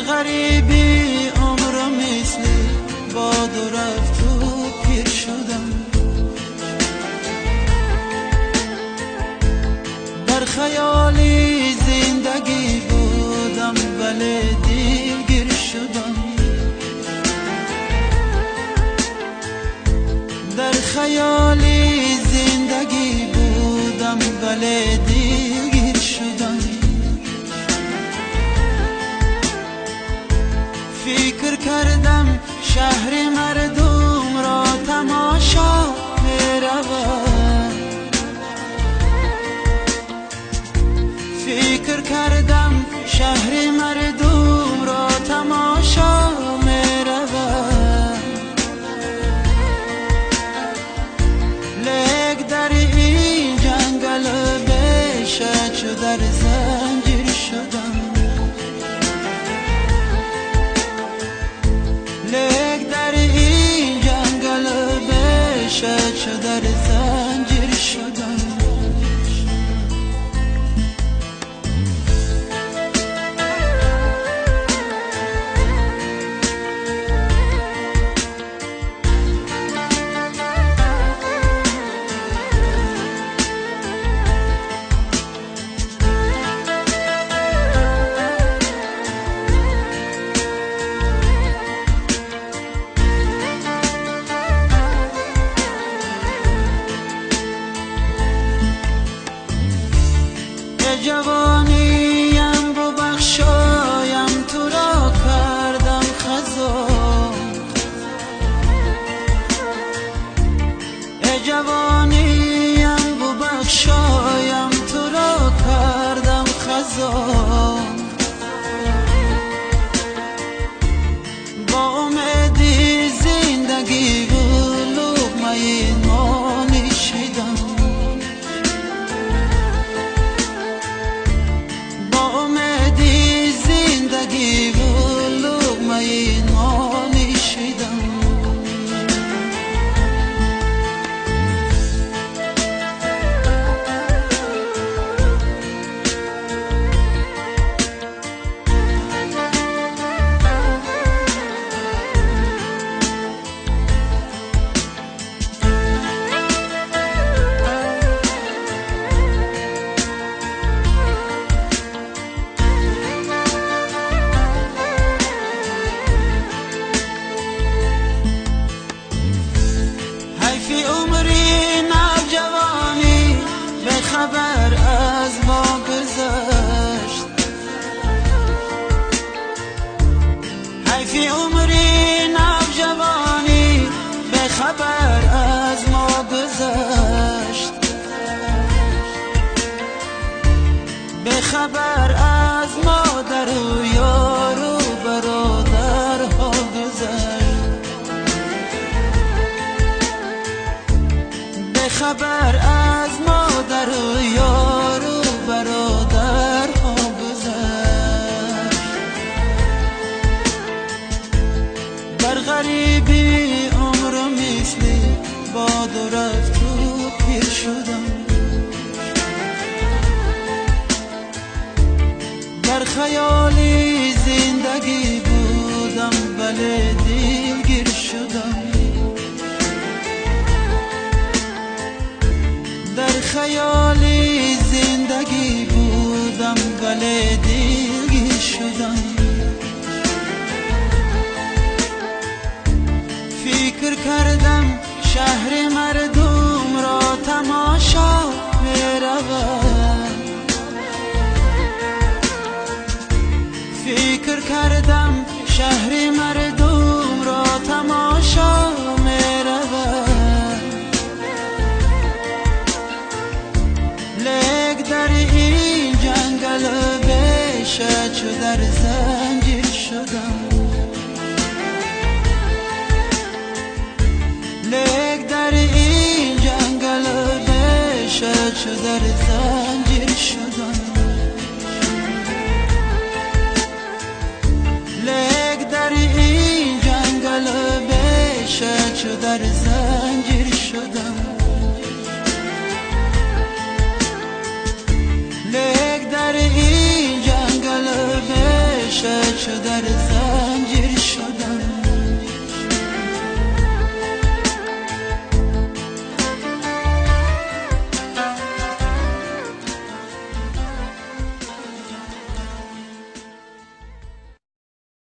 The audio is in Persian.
غریبی عمر مثل باد و رفت و پیر شدم. در خیالی زندگی بودم ولی دیرگیر شدم. در خیالی زندگی بودم ولی دیرگیر شدم. فکر کردم شهر مردم را تماشا می‌روم. فکر کردم شهر مردم را تماشا می‌روم. لیک در این جنگل بیشه چو در زنجیر شدم. لیک در این جنگل بیشه چو در زنجیر شدم. جوانیم ببخشایم تو را کردم خزان. جوانیم ببخشایم تو را کردم خزان. با امیدی زندگی و لقمه نانی شدم. زندگی و لقمه نانی شدم. خبر از ما گذشت. حیفی عمری نوجوانی به خبر از ما گذشت. به خبر از مادر و یار و برادرها گذشت. به خبر از مادر و یار و برادرها گذشت. بر غریبی عمر مثل باد و رفت و پیر شدم. در خیالی زندگی بودم ولی دیرگیر شدم. در خیالی زندگی بودم ولی دیرگیر شدم. فکر کردم شهر مردم را تماشا می‌روم. فکر کردم شهر مردم را تماشا می‌روم. لیک در این جنگل بیشه چو در زنجیر شدم. لیک در این جنگل بیشه چو در زنجیر شدم. لیک در این جنگل بیشه چو در زنجیر شدم.